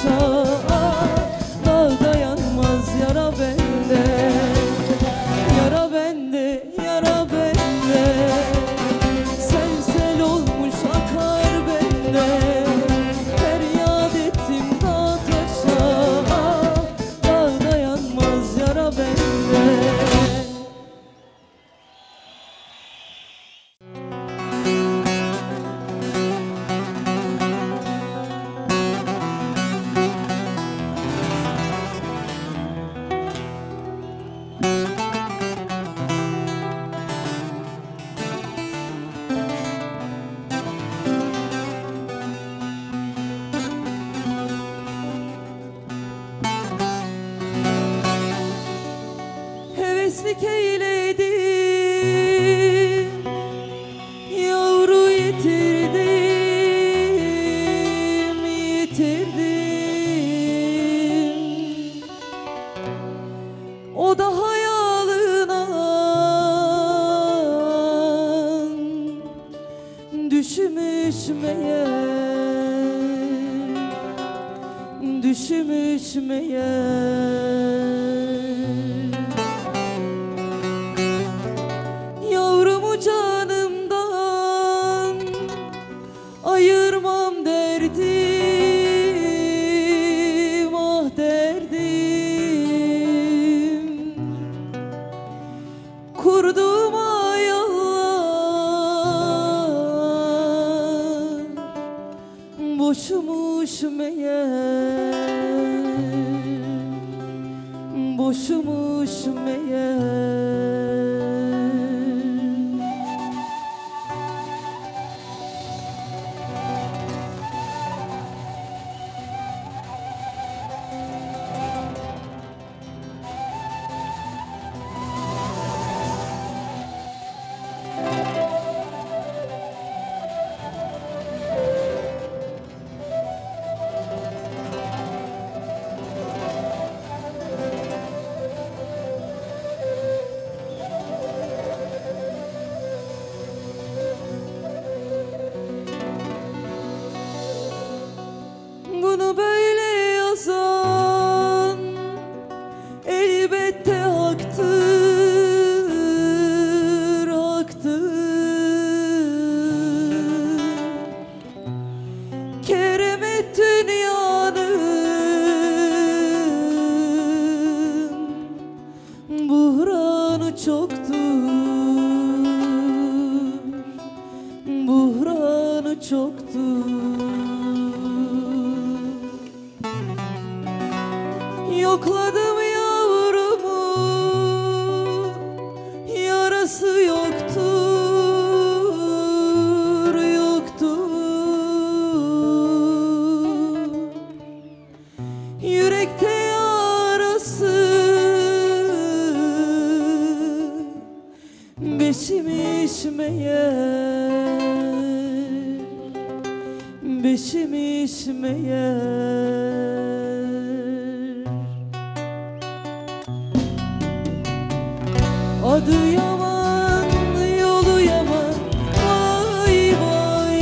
taşa, dağ dayanmaz yara bende. Yara bende, yara bende, sel sel olmuş akar bende. Feryat ettim dağ taşa, dağ dayanmaz yara bende. Heveslik eyledim, yavru yitirdim, yitirdim. O da hayalına düşmüş meğer, düşmüş meğer. Yavrumu canımdan ayırmam derdim, ah derdim. Kurduğum hayaller boşumuş meğer, boşumuş meğer. Bunu böyle yazan elbette haktır, haktır. Keremet dünyanın buhranı çoktur, buhranı çoktur. Yokladım yavrumu, yarası yoktur, yoktur. Yürekte yarası beşimiş meğer, beşimiş meğer. Adı yaman, yolu yaman, vay vay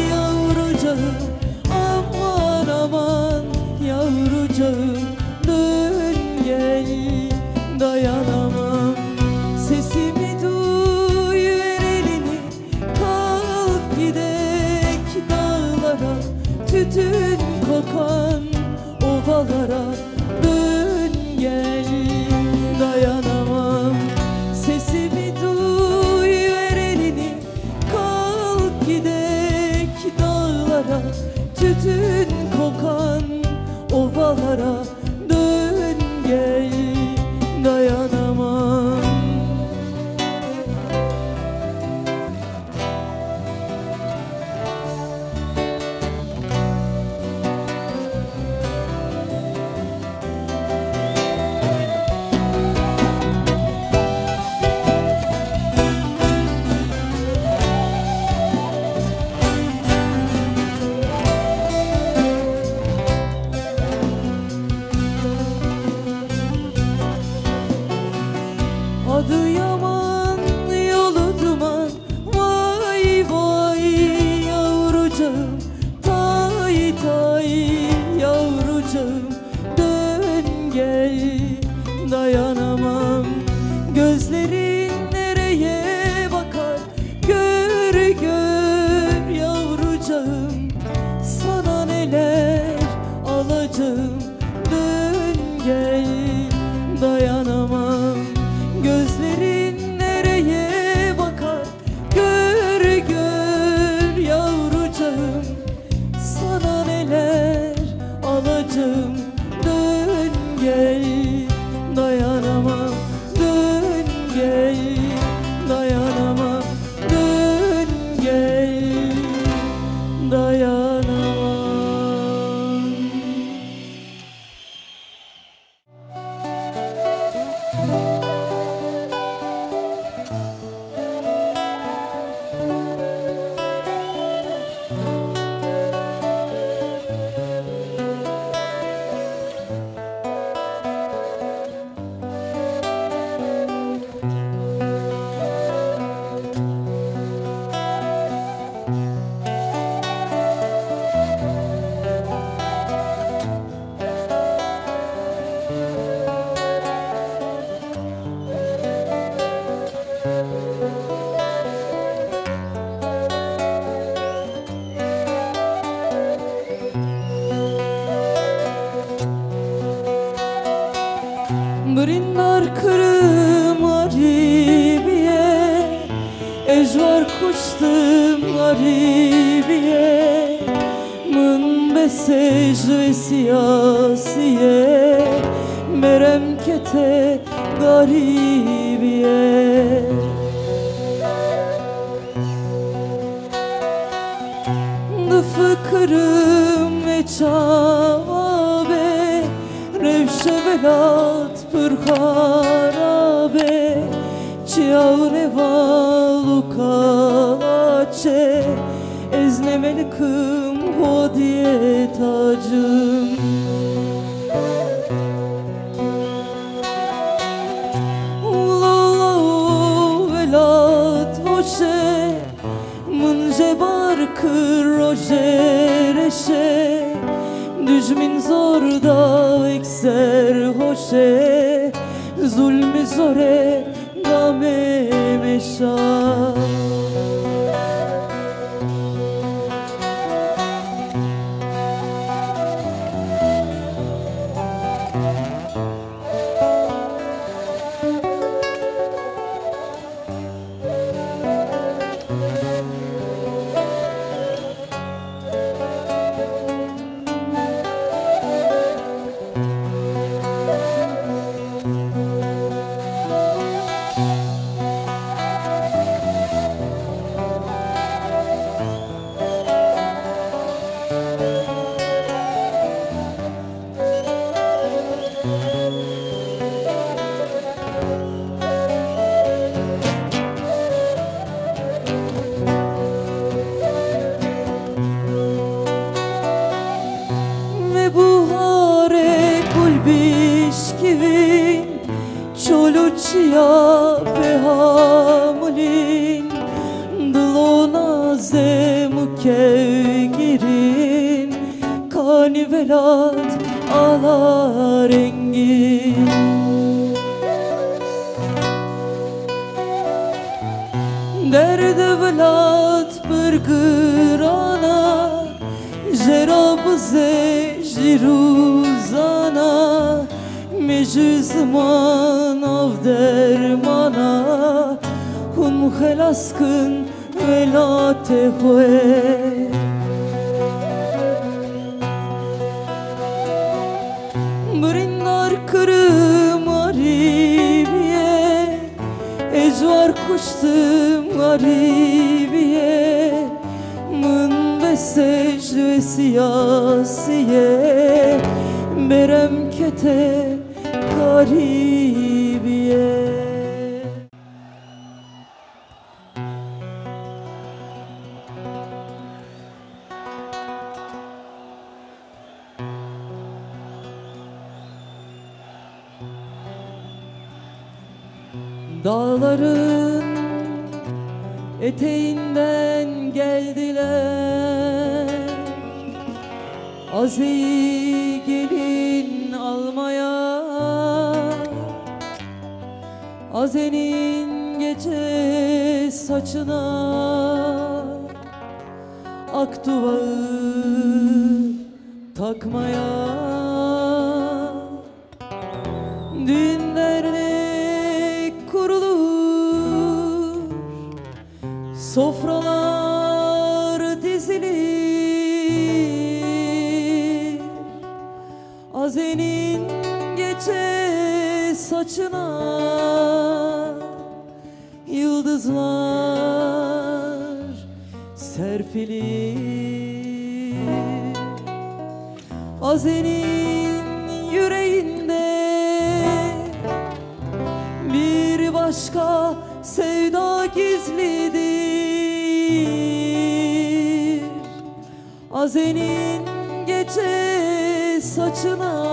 yavrucağım. Aman aman yavrucağım, dön gel dayanamam. Sesimi duyuver elini, kalk gidek dağlara, tütün kokan ovalara. Dön gel dayanamam. Sesimi duyuver elini, kalk gidek dağlara, tütün kokan ovalara. Dön gel dayanamam. yavrucağım, dön gel. Dayanamam, gözlerin nereye bakar? Gör gör yavrucağım, sana neler alacağım. Dön gel, dayanamam, gözlerin nereye bakar? Gör gör yavrucağım, sana neler alacağım. Dön gel, dayanamam, dön gel. Dayanamam, dön gel. Dayanamam. Brindar kırım aribiye, ejvar kuştum aribiye. Mın besej ve siyasiye, merem kete garibiye. Fıkırım ve çavabe, revşe velat pır harabe. Ciavne valu kalaçe, eznemeli kım hodiye tacım. Ula velat hoşe, mınce barkır roje reşe. Düzmin zorda ekser hoşe, zulmü zore game meşa. Bişkivin çoluçya pehamulin, dılona zemukevgirin, kani velat ala rengin. Derde velat pırgırana, jerabze jiruzana. Mecizman av dermana, hun helaskın velate hoe. Brindar kırım aribiye, ejvar kuştum aribiye. Mın besej ve siyasiye, berem kete garibiye. Dağların eteğinden geldiler, Azeyi gelip Azenin gece saçına ak duvağı takmaya, düğün dernek kurulur, sofralar dizilir. Azenin gece saçına yıldızlar serpilir. Azenin yüreğinde bir başka sevda gizlidir. Azenin gece saçına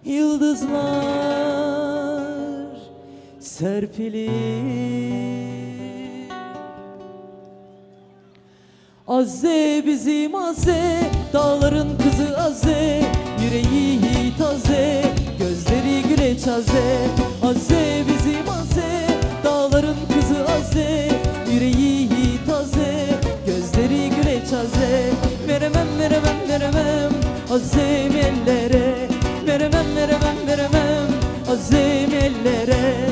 yıldızlar serpilir. Azze bizim Azze, dağların kızı Azze, yüreği taze, gözleri güleç Azze. Azze bizim Azze, dağların kızı Azze, yüreği taze, gözleri güleç Azze. Veremem veremem veremem Azze'm ellere, veremem veremem veremem Azze'm ellere.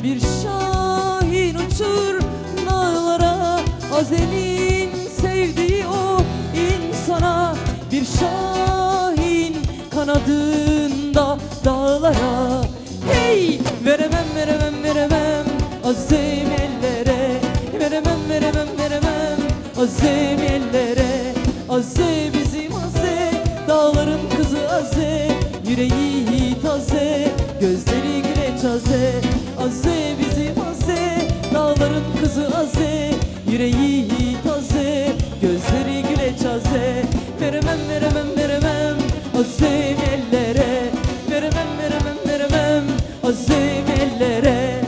Bir şahin uçur dağlara, Azenin sevdiği o insana. Bir şahin kanadında dağlara. Hey! Veremem veremem veremem Azze'm ellere, veremem veremem veremem Azze'm ellere. Azze bizim Azze, dağların kızı Azze, yüreği taze, gözleri güleç Azze. Azze bizim Azze, dağların kızı Azze, yüreği taze, gözleri güleç Azze. Veremem veremem veremem Azze'm ellere, veremem veremem veremem Azze'm ellere.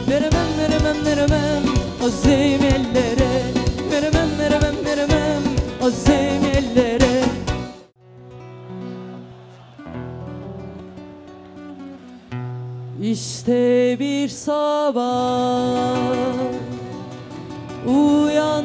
Veremem veremem veremem Azze'm ellere, veremem veremem veremem Azze'm ellere. İşte bir sabah uyandığımda,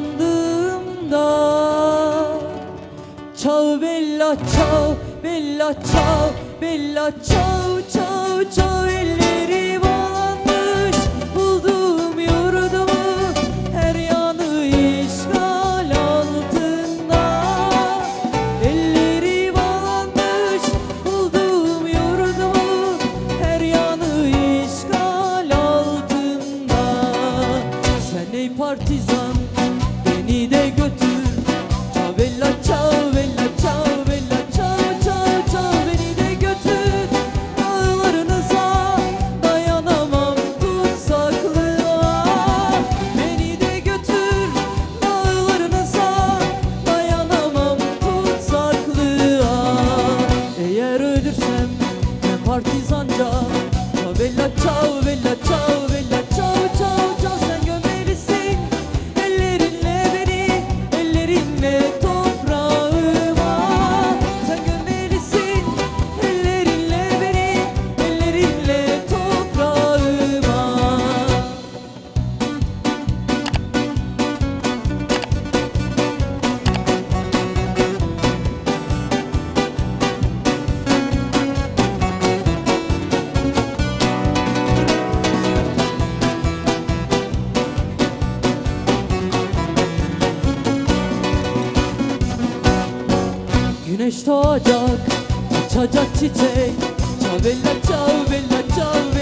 çav bella çav bella çav bella çav çav çav, elleri bağlanmış buldum yurdumu, her yanı işgal altında. Elleri bağlanmış buldum yurdumu, her yanı işgal altında. Sen ey partizan beni de götür, çav bella çav bella çav bella çav çav çav, beni de götür dağlarınıza, güneş doğacak, açacak çiçek. Çavella çavella çavella